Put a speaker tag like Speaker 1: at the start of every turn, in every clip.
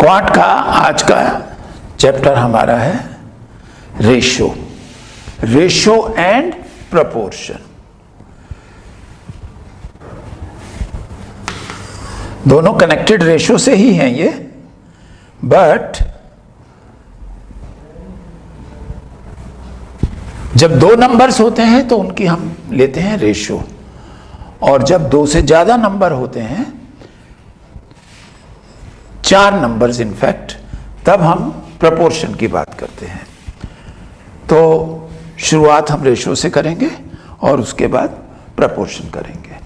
Speaker 1: Quant का आज का चैप्टर हमारा है रेशो, रेशो एंड प्रपोर्शन। दोनों कनेक्टेड रेशो से ही हैं ये, बट जब दो नंबर्स होते हैं तो उनकी हम लेते हैं रेशो, और जब दो से ज्यादा नंबर होते हैं, चार नंबर्स इनफैक्ट, तब हम प्रपोर्शन की बात करते हैं। तो शुरुआत हम रेशो से करेंगे और उसके बाद प्रपोर्शन करेंगे।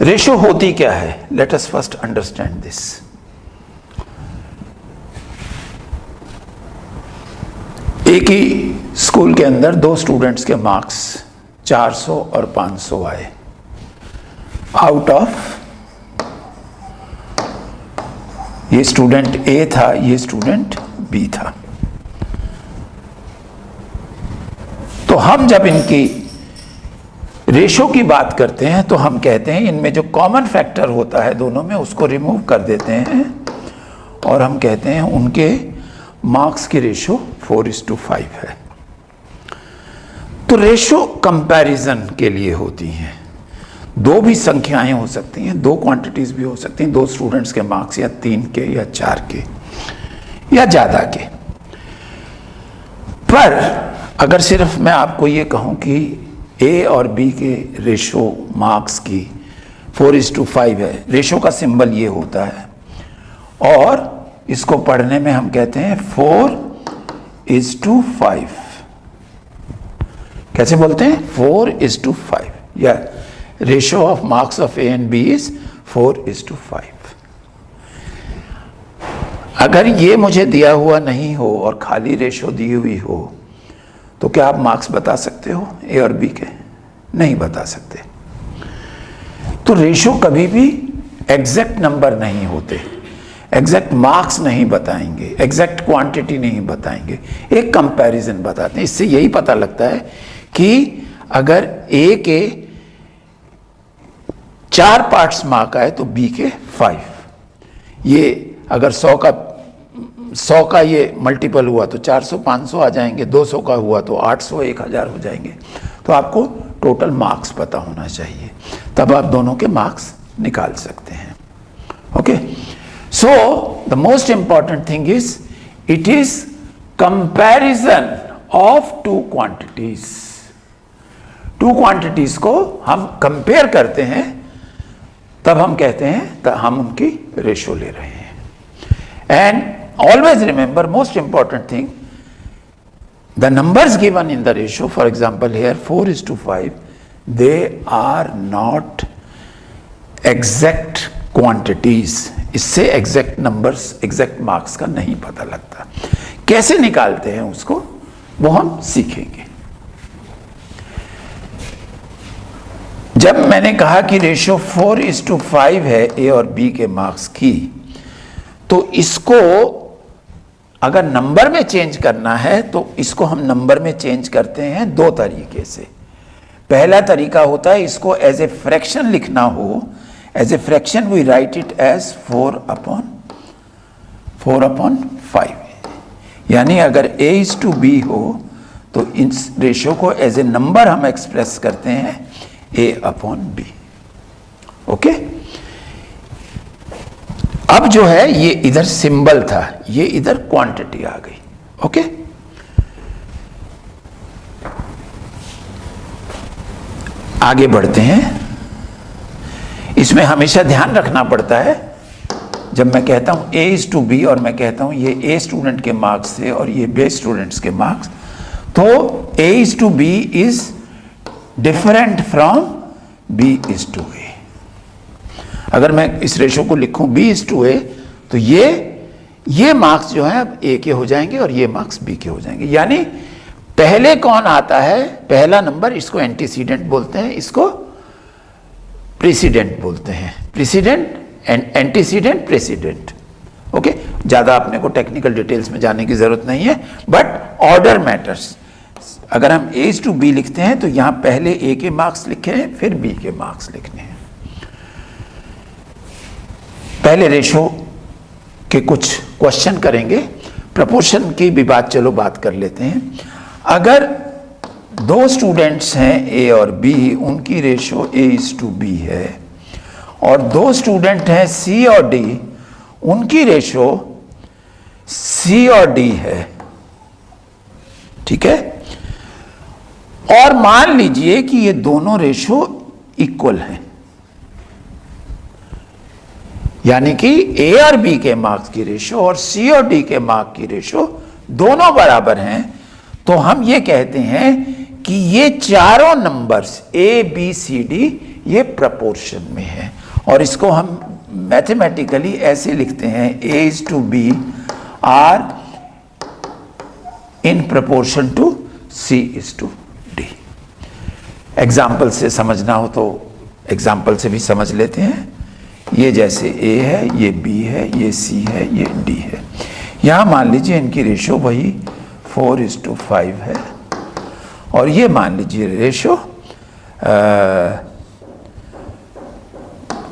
Speaker 1: रेशो होती क्या है? Let us first understand this. एक ही स्कूल के अंदर दो स्टूडेंट्स के मार्क्स 400 और 500 आए। आउट ऑफ, ये स्टूडेंट ए था, ये स्टूडेंट बी था। तो हम जब इनकी रेशो की बात करते हैं तो हम कहते हैं इनमें जो कॉमन फैक्टर होता है दोनों में, उसको रिमूव कर देते हैं और हम कहते हैं उनके मार्क्स की रेशो 4:5 है। तो रेशो कंपैरिजन के लिए होती हैं। दो भी संख्याएं हो सकती हैं, दो क्वांटिटीज भी हो सकती हैं, दो स्टूडेंट्स के मार्क्स या 3 के या 4 के या ज्यादा के। पर अगर सिर्फ मैं आपको ये कहूं कि ए और बी के रेशो मार्क्स की 4:5 है, रेशो का सिंबल ये होता है, और इसको पढ़ने में हम कहते हैं 4:5। कैसे बोलते हैं? 4:5, या ratio of marks of A and B is 4:5। अगर ये मुझे दिया हुआ नहीं हो और खाली रेशो दी हुई हो तो क्या आप मार्क्स बता सकते हो ए और बी के? नहीं बता सकते। तो रेशो कभी भी एग्जैक्ट नंबर नहीं होते, एग्जैक्ट मार्क्स नहीं बताएंगे, एग्जैक्ट क्वांटिटी नहीं बताएंगे, एक कंपैरिजन बताते हैं। इससे यही पता लगता है कि अगर ए के 4 पार्ट्स मार्क आए तो बी के 5। ये अगर 100 का ये मल्टीपल हुआ तो 400 500 आ जाएंगे, 200 का हुआ तो 800 1000 हो जाएंगे। तो आपको टोटल मार्क्स पता होना चाहिए, तब आप दोनों के मार्क्स निकाल सकते हैं। Okay, so the most important thing is it is comparison of two quantities. Two quantities को हम कंपेयर करते हैं, तब हम कहते हैं हम उनकी रेशो ले रहे हैं। And always remember, most important thing, the numbers given in the ratio, for example here 4:5, they are not exact quantities. इससे एग्जैक्ट नंबर्स, एग्जैक्ट मार्क्स का नहीं पता लगता। कैसे निकालते हैं उसको, वो हम सीखेंगे। जब मैंने कहा कि रेशो 4:5 है ए और बी के मार्क्स की, तो इसको अगर नंबर में चेंज करना है तो इसको हम नंबर में चेंज करते हैं दो तरीके से। पहला तरीका होता है, इसको एज ए फ्रैक्शन लिखना हो, as a fraction we write it as 4/5। यानी अगर A:B हो तो इस रेशो को एज ए नंबर हम एक्सप्रेस करते हैं A/B। ओके, अब जो है ये इधर सिंबल था, ये इधर क्वांटिटी आ गई। ओके, आगे बढ़ते हैं। इसमें हमेशा ध्यान रखना पड़ता है, जब मैं कहता हूं A:B और मैं कहता हूं ये A स्टूडेंट के मार्क्स थे और ये B स्टूडेंट्स के मार्क्स, तो A:B is different from B:A। अगर मैं इस रेशो को लिखूं B:A, तो ये मार्क्स जो है अब A के हो जाएंगे और ये मार्क्स B के हो जाएंगे। यानी पहले कौन आता है, पहला नंबर, इसको एंटीसीडेंट बोलते हैं, इसको प्रेसिडेंट बोलते हैं। President, antecedent, president. ओके, ज्यादा अपने को टेक्निकल डिटेल्स में जाने की जरूरत नहीं है, बट ऑर्डर मैटर्स। अगर हम A:B लिखते हैं तो यहां पहले A के मार्क्स लिखे हैं, फिर B के मार्क्स लिखने हैं। पहले रेशो के कुछ क्वेश्चन करेंगे। प्रपोर्शन की भी बात चलो बात कर लेते हैं। अगर दो स्टूडेंट्स हैं ए और बी, उनकी रेशो A:B है, और दो स्टूडेंट हैं सी और डी, उनकी रेशो C और D है, ठीक है। और मान लीजिए कि ये दोनों रेशो इक्वल हैं, यानी कि ए और बी के मार्क्स की रेशो और सी और डी के मार्क्स की रेशो दोनों बराबर हैं, तो हम ये कहते हैं कि ये चारों numbers A B C D ये प्रपोर्शन में है। और इसको हम मैथमेटिकली ऐसे लिखते हैं, A:B are in proportion to C:D। Example से समझना हो तो एग्जाम्पल से भी समझ लेते हैं। ये जैसे A है, ये B है, ये C है, ये D है। यहां मान लीजिए इनकी रेशो वही 4:5 है, और ये मान लीजिए रेशो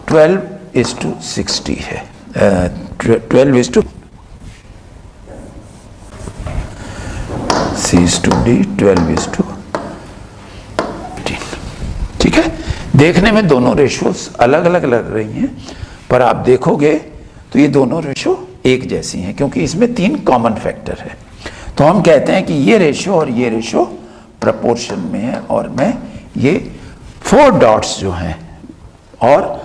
Speaker 1: 12:60 है, 12:C:D 12:15। ठीक है, देखने में दोनों रेशोस अलग अलग लग रही हैं, पर आप देखोगे तो ये दोनों रेशो एक जैसी हैं, क्योंकि इसमें 3 कॉमन फैक्टर है। तो हम कहते हैं कि ये रेशो और ये रेशो प्रपोर्शन में है। और मैं ये 4 डॉट्स जो हैं और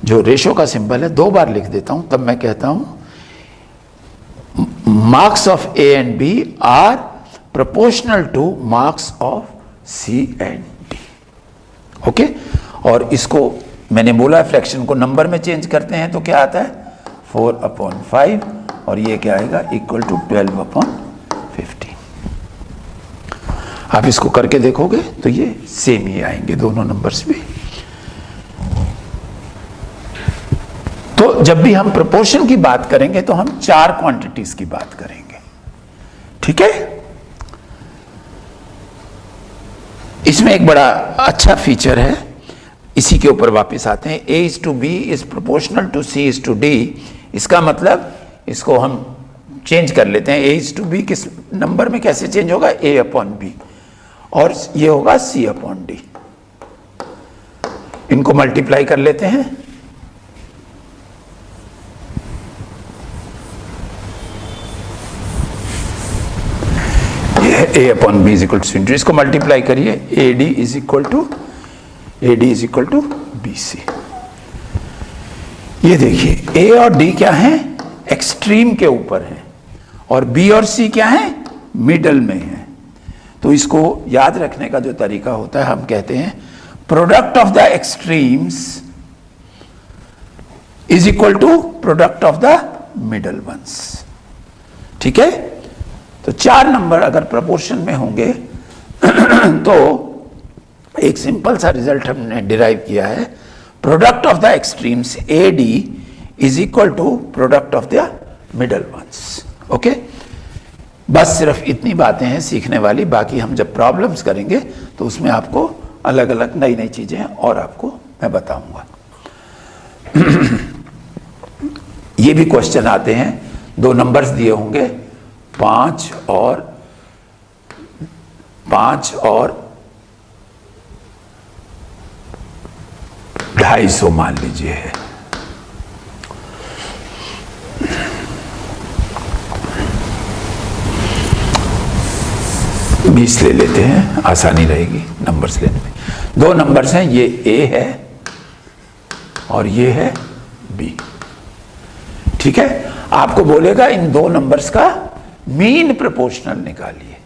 Speaker 1: जो रेशो का सिंबल है 2 बार लिख देता हूं, तब मैं कहता हूं marks of A and B are proportional to marks of C and D. Okay, और इसको मैंने बोला फ्रैक्शन को नंबर में चेंज करते हैं तो क्या आता है 4/5, और ये क्या आएगा इक्वल टू 12/15। आप इसको करके देखोगे तो ये सेम ही आएंगे दोनों नंबर्स भी। तो जब भी हम प्रोपोर्शन की बात करेंगे तो हम 4 क्वांटिटीज की बात करेंगे, ठीक है। इसमें एक बड़ा अच्छा फीचर है, इसी के ऊपर वापस आते हैं। A:B is proportional to C:D। इसका मतलब इसको हम चेंज कर लेते हैं। A:B किस नंबर में कैसे चेंज होगा, A/B, और ये होगा C/D। इनको मल्टीप्लाई कर लेते हैं। A/B इज इक्वल टू, इसको मल्टीप्लाई करिए, AD is equal to BC। ये देखिए A और D क्या है, एक्सट्रीम के ऊपर है, और B और C क्या है, मिडल में है। तो इसको याद रखने का जो तरीका होता है, हम कहते हैं product of the extremes is equal to product of the middle ones, ठीक है। तो 4 नंबर अगर प्रोपोर्शन में होंगे तो एक सिंपल सा रिजल्ट हमने डिराइव किया है, product of the extremes AD is equal to product of the middle ones. Okay, बस सिर्फ इतनी बातें हैं सीखने वाली, बाकी हम जब प्रॉब्लम्स करेंगे तो उसमें आपको अलग अलग नई नई चीजें और आपको मैं बताऊंगा। ये भी क्वेश्चन आते हैं, 2 नंबर्स दिए होंगे, 5 और 250 मान लीजिए है। बीस ले लेते हैं, आसानी रहेगी नंबर्स लेने में। 2 नंबर्स हैं, ये A है और ये है B, ठीक है। आपको बोलेगा इन 2 नंबर्स का मीन प्रोपोर्शनल निकालिए।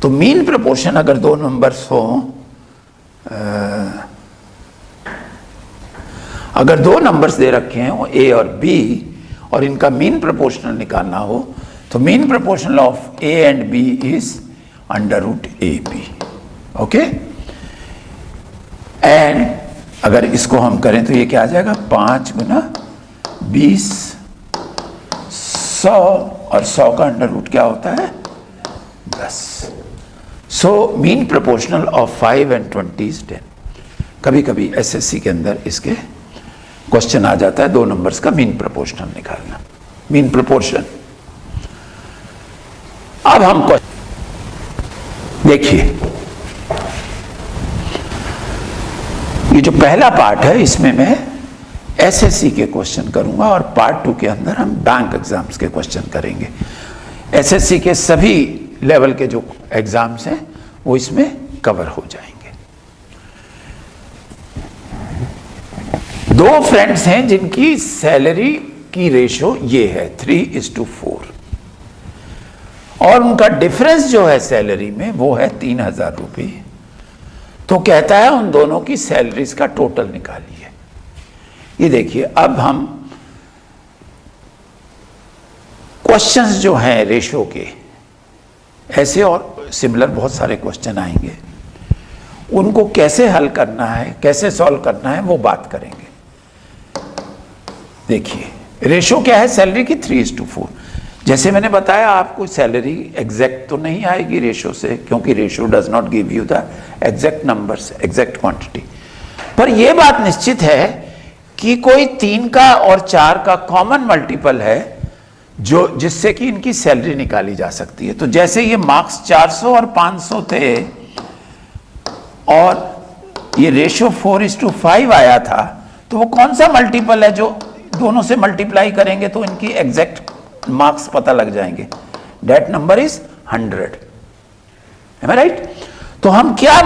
Speaker 1: तो मीन प्रोपोर्शन अगर 2 नंबर्स हो, अगर 2 नंबर्स दे रखे हैं A और B और इनका मीन प्रोपोर्शनल निकालना हो, तो mean proportional of A and B is √AB। Okay, and अगर इसको हम करें तो ये क्या आ जाएगा, 5 गुना 20 100, और 100 का अंडर रूट क्या होता है 10। So mean proportional of 5 and 20 is 10। कभी कभी SSC के अंदर इसके क्वेश्चन आ जाता है 2 नंबर्स का मीन प्रोपोर्शनल निकालना। Mean proportion. अब हम देखिए, ये जो पहला पार्ट है इसमें मैं एसएससी के क्वेश्चन करूंगा और पार्ट 2 के अंदर हम बैंक एग्जाम्स के क्वेश्चन करेंगे। एसएससी के सभी लेवल के जो एग्जाम्स हैं वो इसमें कवर हो जाएंगे। दो फ्रेंड्स हैं जिनकी सैलरी की रेशो ये है 3:4 और उनका डिफरेंस जो है सैलरी में वो है 3,000 रुपये। तो कहता है उन दोनों की सैलरीज का टोटल निकालिए। ये देखिए, अब हम क्वेश्चंस जो हैं रेशो के, ऐसे और सिमिलर बहुत सारे क्वेश्चन आएंगे, उनको कैसे हल करना है, कैसे सॉल्व करना है, वो बात करेंगे। देखिए, रेशो क्या है सैलरी की 3:4। जैसे मैंने बताया आपको, सैलरी एग्जैक्ट तो नहीं आएगी रेशो से, क्योंकि ratio does not give you the exact numbers, exact quantity. पर यह बात निश्चित है कि कोई 3 का और 4 का कॉमन मल्टीपल है जो जिससे कि इनकी सैलरी निकाली जा सकती है। तो जैसे ये मार्क्स 400 और 500 थे और ये रेशो 4:5 आया था, तो वो कौन सा मल्टीपल है जो दोनों से मल्टीप्लाई करेंगे तो इनकी एग्जैक्ट मार्क्स पता लग जाएंगे। That number is 100। Am I right? तो हम क्या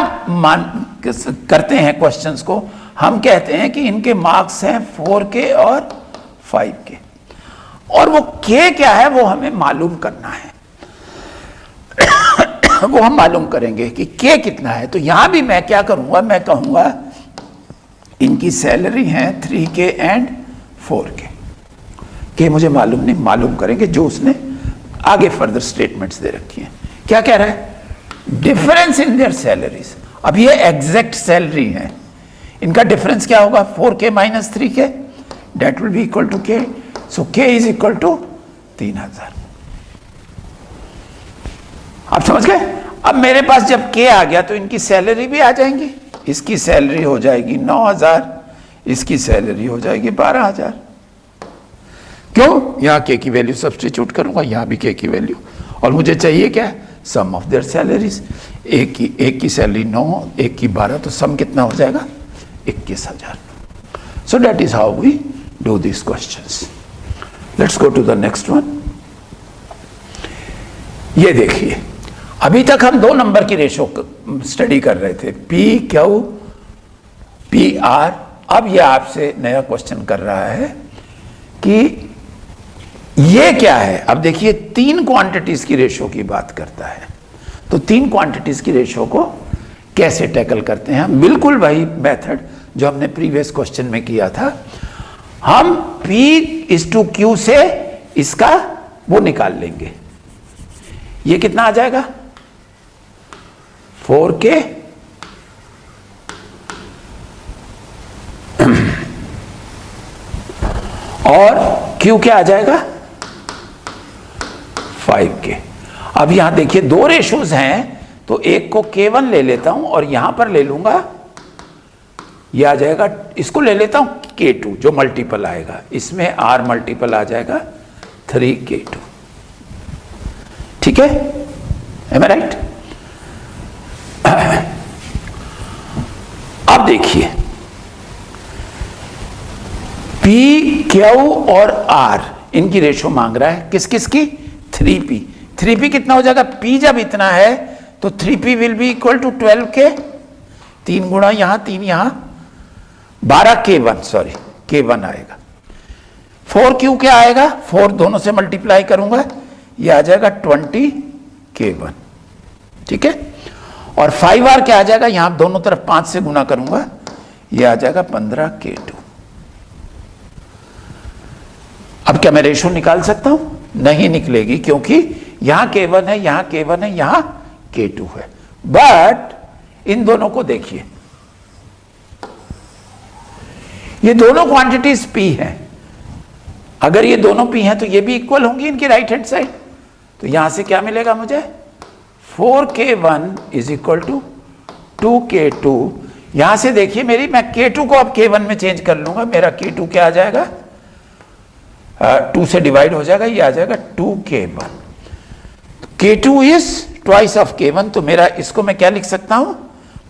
Speaker 1: करते हैं क्वेश्चंस को, हम कहते हैं कि इनके मार्क्स हैं 4 के और 5 के, और वो के क्या है वो हमें मालूम करना है। वो हम मालूम करेंगे कि के कितना है। तो यहां भी मैं क्या करूंगा, मैं कहूंगा इनकी सैलरी है 3K एंड 4K। के मुझे मालूम नहीं, मालूम करेंगे जो उसने आगे फर्दर स्टेटमेंट्स दे रखी हैं। क्या कह रहा है, डिफरेंस इन देयर सैलरीज। अब ये एग्जैक्ट सैलरी है, इनका डिफरेंस क्या होगा, 4K minus 3K, that will be equal to K। So K is equal to 3,000। आप समझ गए। अब मेरे पास जब K आ गया तो इनकी सैलरी भी आ जाएंगी। इसकी सैलरी हो जाएगी 9,000, इसकी सैलरी हो जाएगी 12,000। क्यों, यहां K की वैल्यू सब्स्टिट्यूट करूंगा, यहां भी K की वैल्यू, और मुझे चाहिए क्या, सम ऑफ देयर सैलरीज। एक की सैलरी 9, एक की 12, तो सम कितना हो जाएगा, 21,000। So that is how we do this questions. Let's go to the next one. ये देखिए, अभी तक हम 2 नंबर की रेशो स्टडी कर रहे थे, PQ PR। अब ये आपसे नया क्वेश्चन कर रहा है कि ये क्या है। अब देखिए, 3 क्वांटिटीज की रेशो की बात करता है, तो 3 क्वांटिटीज की रेशो को कैसे टैकल करते हैं। बिल्कुल वही मेथड जो हमने प्रीवियस क्वेश्चन में किया था। हम P/Q से इसका वो निकाल लेंगे। ये कितना आ जाएगा, 4K और Q क्या आ जाएगा, 5K। अब यहां देखिए 2 रेशोज हैं, तो एक को K1 ले लेता हूं और यहां पर ले लूंगा, ये आ जाएगा, इसको ले लेता हूं K2 जो मल्टीपल आएगा, इसमें R मल्टीपल आ जाएगा 3K2। ठीक है, एम आई राइट। अब देखिए, P, Q और R इनकी रेशो मांग रहा है, किस किस की, 3P। 3P कितना हो जाएगा, P जब इतना है तो 3P will be equal to 12K, 3 गुणा यहां 3 यहां 12K1, सॉरी K1 आएगा। 4Q क्या आएगा, 4 दोनों से मल्टीप्लाई करूंगा, ये आ जाएगा 20K1। ठीक है, और 5R क्या आ जाएगा, यहां दोनों तरफ 5 से गुणा करूंगा, ये आ जाएगा 15K2। अब क्या मैं रेशो निकाल सकता हूं, नहीं निकलेगी, क्योंकि यहां K1 है, यहां K1 है, यहां K2 है। बट इन दोनों को देखिए, ये दोनों क्वांटिटीज P हैं। अगर ये दोनों P हैं तो ये भी इक्वल होंगी इनकी राइट हैंड साइड। तो यहां से क्या मिलेगा मुझे, 4K1 is equal to 2K2। यहां से देखिए मेरी, मैं K2 को अब K1 में चेंज कर लूंगा, मेरा K2 क्या आ जाएगा, 2 से डिवाइड हो जाएगा, ये आ जाएगा 2K1। K2 is twice of K1, तो मेरा इसको मैं क्या लिख सकता हूं,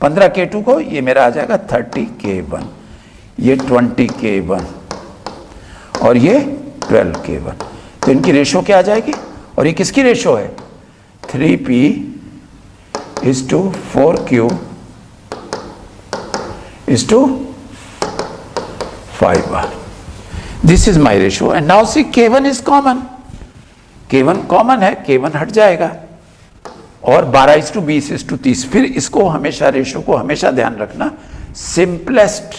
Speaker 1: 15K2 को, ये मेरा आ जाएगा 30K1, ये 20K1 और ये 12K1। तो इनकी रेशो क्या आ जाएगी, और ये किसकी रेशो है, 3P/4Q/5R। This is my ratio. And now see K1 is common, K1 common है, K1 हट जाएगा, और 12:20:30। फिर इसको हमेशा, रेशो को हमेशा ध्यान रखना, सिंपलेस्ट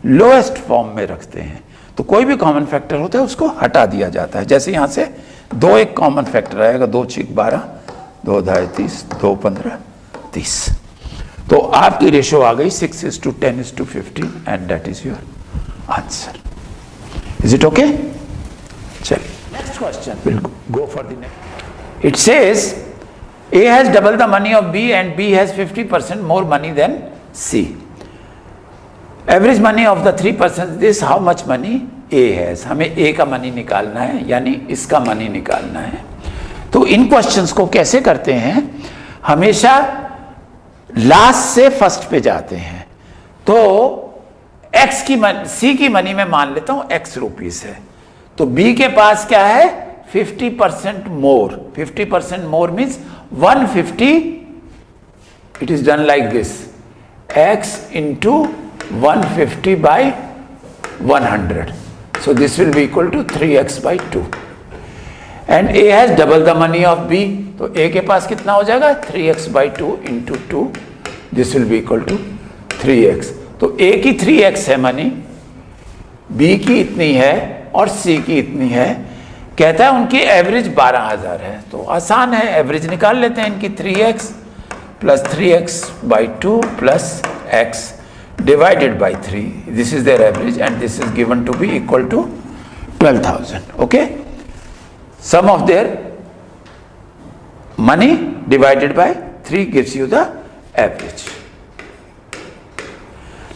Speaker 1: लोएस्ट फॉर्म में रखते हैं। तो कोई भी कॉमन फैक्टर होता है उसको हटा दिया जाता है। जैसे यहां से 2 एक कॉमन फैक्टर आएगा, 2×6=12, 2×2 30, 2×15 30। तो आपकी रेशो आ गई 6:10:15 and that is your answer. Is it okay? चलिए next question, will go for the next. It says A has double the money of B and B has 50% more money than C. Average money of the 3 persons, this how much money A has. हमें A का money निकालना है, यानी इसका money निकालना है। तो इन questions को कैसे करते हैं, हमेशा लास्ट से फर्स्ट पे जाते हैं। तो X की C की मनी में मान लेता हूं X रुपीस है, तो B के पास क्या है, 50% मोर। 50% मोर means 150, it is done like this, x into 150/100. So this will be equal to 3x/2. And A has double the money of B, तो A के पास कितना हो जाएगा, 3x/2 into 2, this will be equal to 3x. तो A की 3x है money, B की इतनी है और C की इतनी है। कहता है उनकी एवरेज 12,000 है, तो आसान है, एवरेज निकाल लेते हैं इनकी। 3x + 3x/2 + x divided by 3, this is their average and this is given to be equal to 12,000. Okay, sum of their money divided by 3 gives you the average.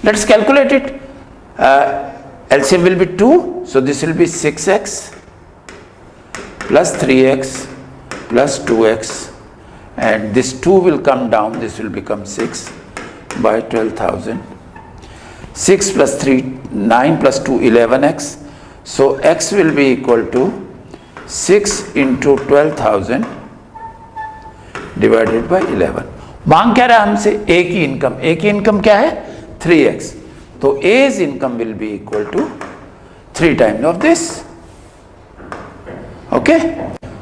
Speaker 1: Let's calculate it. LCM will be 2, so this will be 6x plus 3x plus 2x, and this 2 will come down, this will become 6/12,000. 6 plus 3, 9 plus 2, 11x. So x will be equal to 6 into 12,000 divided by 11. मांग क्या रहा हमसे, A की income. A की income क्या है, 3x, तो A's income will be equal to 3 times of this. Okay,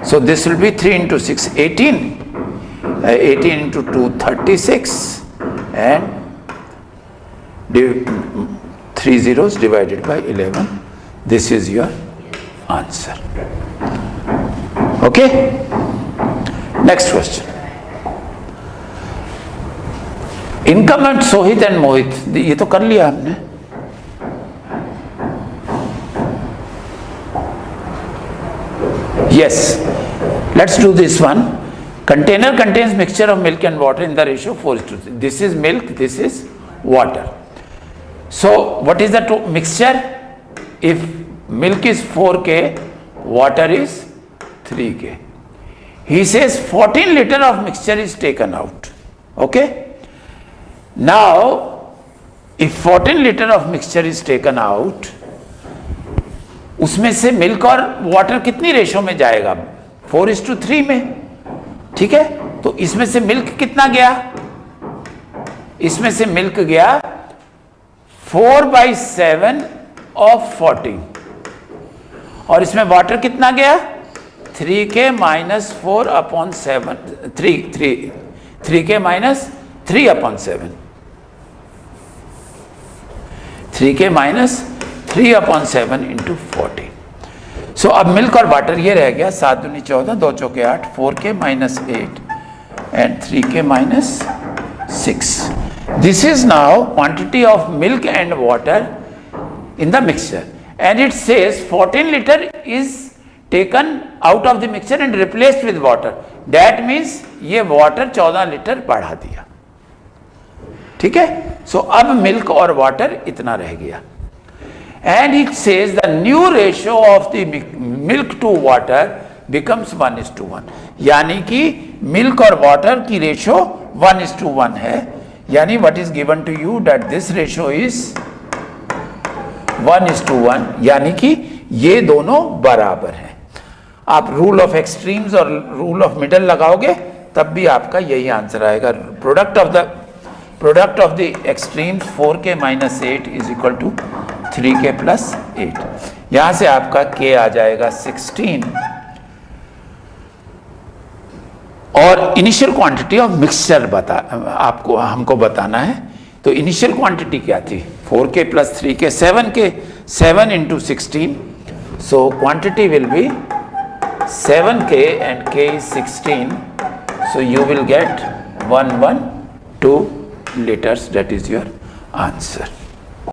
Speaker 1: so this will be 3 into 6, 18, 18 into 2, 36, and 3 zeros divided by 11. This is your answer. Okay, next question. Income at Sohit and Mohit, ये तो कर लिया हमने। Yes, let's do this one. Container contains mixture of milk and water in the ratio 4:3. This is milk, this is water. So what is the mixture? If milk is 4K, water is 3K. He says 14 liter of mixture is taken out. Okay. Now, if 14 liter of mixture is taken out, उसमें से milk और water कितनी ratio में जाएगा, 4:3 में। ठीक है, तो इसमें से मिल्क कितना गया, इसमें से मिल्क गया 4/7 of 14, और इसमें वाटर कितना गया, 3K - 4/7, 3K - 3/7, 3K - 3/7 into 14. So अब मिल्क और वाटर ये रह गया, 7 दूनी 14, 2 चौके 8, 4K - 8 and 3K - 6. This is now quantity of milk and water in the mixture, and it says 14 liter is taken out of the mixture and replaced with water. That means ये water 14 litre बढ़ा दिया। ठीक है, सो अब milk और water इतना रह गया। and it says the new ratio of the milk to water becomes 1:1, यानी कि मिल्क और वाटर की रेशो 1:1 है, यानी what is given to you that this ratio is 1:1, यानी कि ये दोनों बराबर हैं। आप रूल ऑफ एक्सट्रीम्स और रूल ऑफ मिडल लगाओगे तब भी आपका यही आंसर आएगा। Product of the extremes 4k - 8 is equal to 3k + 8। यहां से आपका k आ जाएगा 16 और इनिशियल क्वांटिटी ऑफ मिक्सचर हमको बताना है। तो इनिशियल क्वांटिटी क्या थी? 4k + 3k 7k, 7 × 16, so quantity will be 7k and k is 16, so you will get 112 liters, that is your answer.